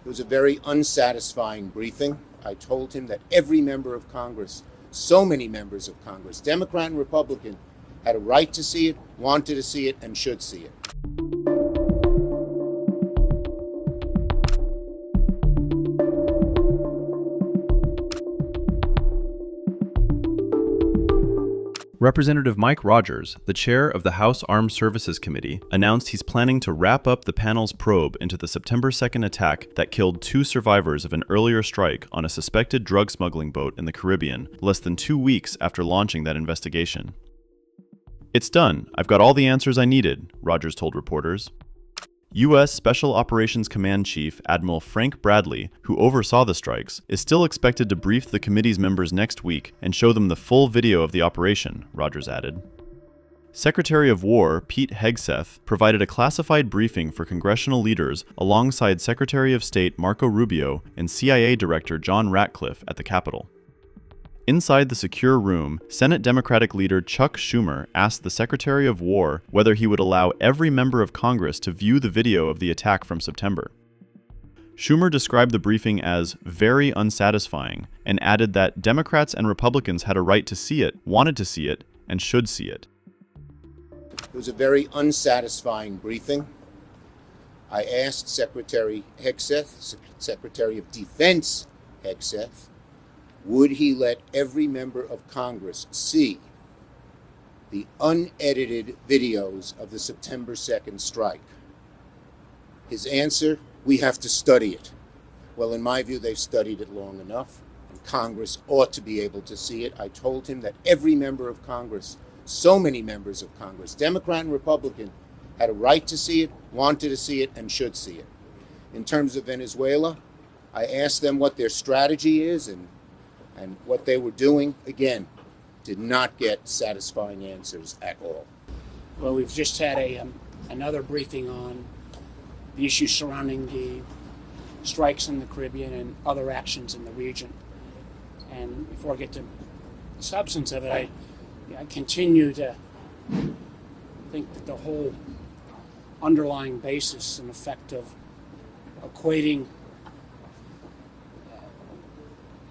It was a very unsatisfying briefing. I told him that every member of Congress, so many members of Congress, Democrat and Republican, had a right to see it, wanted to see it, and should see it. Representative Mike Rogers, the chair of the House Armed Services Committee, announced he's planning to wrap up the panel's probe into the September 2nd attack that killed 2 survivors of an earlier strike on a suspected drug smuggling boat in the Caribbean, less than 2 weeks after launching that investigation. "It's done. I've got all the answers I needed," Rogers told reporters. U.S. Special Operations Command Chief Admiral Frank Bradley, who oversaw the strikes, is still expected to brief the committee's members next week and show them the full video of the operation, Rogers added. Secretary of War Pete Hegseth provided a classified briefing for congressional leaders alongside Secretary of State Marco Rubio and CIA Director John Ratcliffe at the Capitol. Inside the secure room, Senate Democratic leader Chuck Schumer asked the Secretary of War whether he would allow every member of Congress to view the video of the attack from September. Schumer described the briefing as very unsatisfying and added that Democrats and Republicans had a right to see it, wanted to see it, and should see it. It was a very unsatisfying briefing. I asked Secretary Hegseth, Secretary of Defense Hegseth, would he let every member of Congress see the unedited videos of the September 2nd strike? His answer, we have to study it. Well, in my view, they've studied it long enough, and Congress ought to be able to see it. I told him that every member of Congress, so many members of Congress, Democrat and Republican, had a right to see it, wanted to see it, and should see it. In terms of Venezuela, I asked them what their strategy is and what they were doing. Again, did not get satisfying answers at all. Well, we've just had another briefing on the issues surrounding the strikes in the Caribbean and other actions in the region. And before I get to the substance of it, I continue to think that the whole underlying basis and effect of equating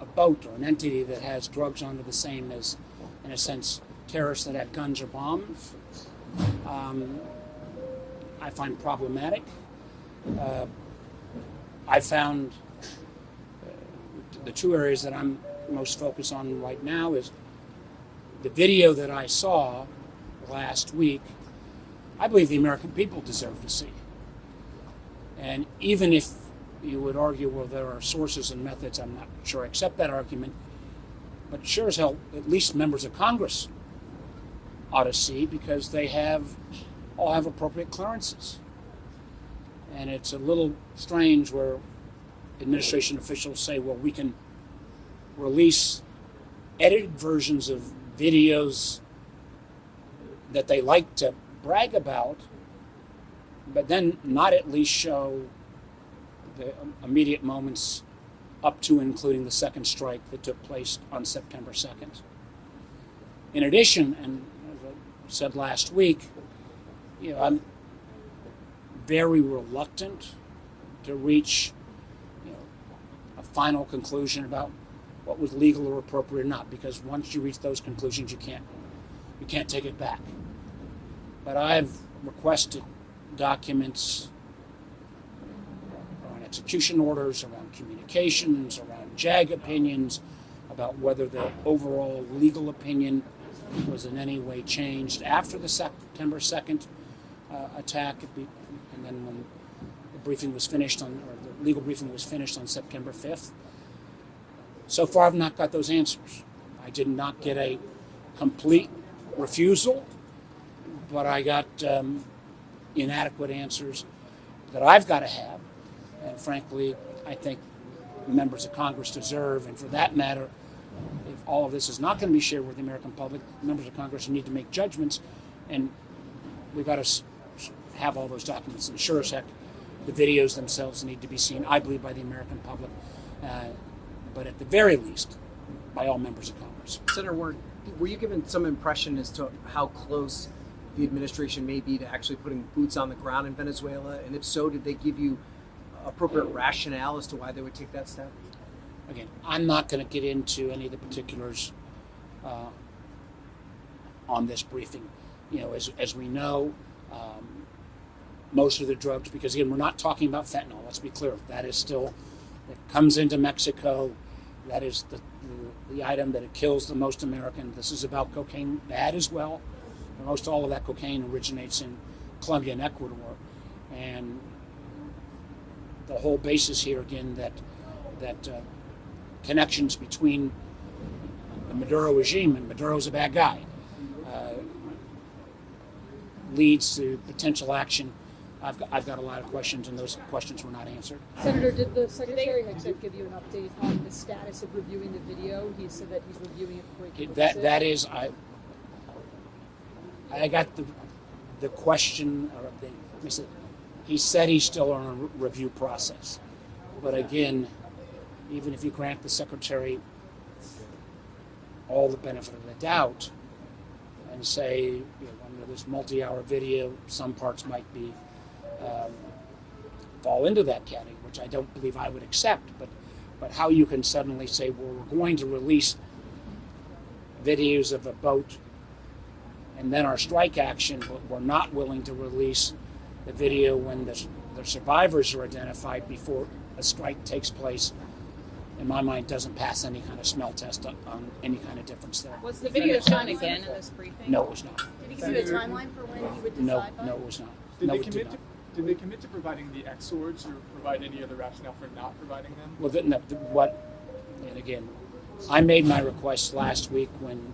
a boat or an entity that has drugs onto the same as, in a sense, terrorists that have guns or bombs, I find problematic. I found the 2 areas that I'm most focused on right now is the video that I saw last week. I believe the American people deserve to see. And even if you would argue, well, there are sources and methods, I'm not sure I accept that argument, but sure as hell, at least members of Congress ought to see, because they all have appropriate clearances. And it's a little strange where administration officials say, well, we can release edited versions of videos that they like to brag about, but then not at least show the immediate moments up to including the second strike that took place on September 2nd. In addition, and as I said last week, I'm very reluctant to reach a final conclusion about what was legal or appropriate or not, because once you reach those conclusions, you can't take it back. But I've requested documents around execution orders, around communications, around JAG opinions, about whether the overall legal opinion was in any way changed after the September 2nd attack, and then when the briefing was finished or the legal briefing was finished on September 5th. So far, I've not got those answers. I did not get a complete refusal, but I got inadequate answers that I've got to have. And frankly, I think members of Congress deserve, and for that matter, if all of this is not going to be shared with the American public, members of Congress need to make judgments, and we've got to have all those documents. And sure as heck, the videos themselves need to be seen, I believe, by the American public, but at the very least, by all members of Congress. Senator Warren, were you given some impression as to how close the administration may be to actually putting boots on the ground in Venezuela? And if so, did they give you appropriate rationale as to why they would take that step? Again, I'm not going to get into any of the particulars on this briefing. As we know, most of the drugs, because again, we're not talking about fentanyl. Let's be clear. That is still, it comes into Mexico. That is the item that it kills the most American. This is about cocaine, bad as well. But most all of that cocaine originates in Colombia and Ecuador, and the whole basis here again that connections between the Maduro regime, and Maduro's a bad guy, leads to potential action. I've got a lot of questions, and those questions were not answered. Senator, did the Secretary Hegseth give you an update on the status of reviewing the video? He said that he's reviewing it before he can That is, I got the question, or he said he's still on a review process. But again, even if you grant the Secretary all the benefit of the doubt and say, under this multi-hour video, some parts might be fall into that category, which I don't believe I would accept, but how you can suddenly say, well, we're going to release videos of a boat and then our strike action, but we're not willing to release the video when the survivors are identified before a strike takes place, in my mind, doesn't pass any kind of smell test on any kind of difference there. Was the video shown again in this briefing? No, it was not. Did he give you a timeline for when he would decide by? No, it was not. Did No, they it did commit not. did they commit to providing the exorts or provide any other rationale for not providing them? Well, and again, I made my request last week when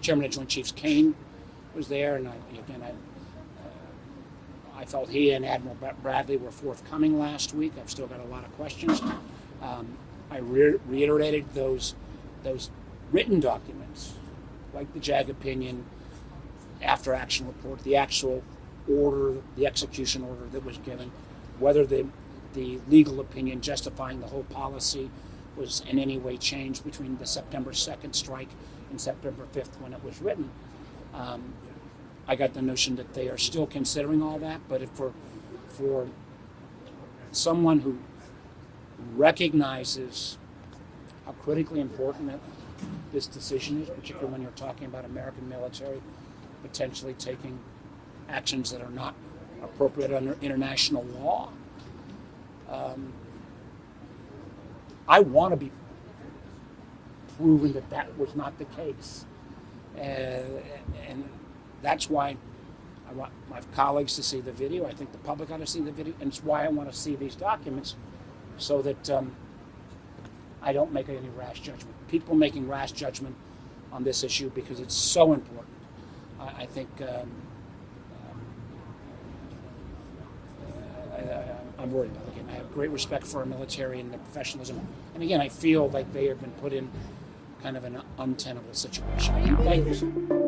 Chairman of Joint Chiefs Kane was there, and I felt he and Admiral Bradley were forthcoming last week. I've still got a lot of questions. I reiterated those written documents, like the JAG opinion, after action report, the actual order, the execution order that was given, whether the legal opinion justifying the whole policy was in any way changed between the September 2nd strike and September 5th when it was written. I got the notion that they are still considering all that, but if for someone who recognizes how critically important this decision is, particularly when you're talking about American military potentially taking actions that are not appropriate under international law, I want to be proven that was not the case. And that's why I want my colleagues to see the video. I think the public ought to see the video, and it's why I want to see these documents so that I don't make any rash judgment. People making rash judgment on this issue because it's so important. I think I'm worried about it. Again, I have great respect for our military and their professionalism. And again, I feel like they have been put in kind of an untenable situation. Thank you.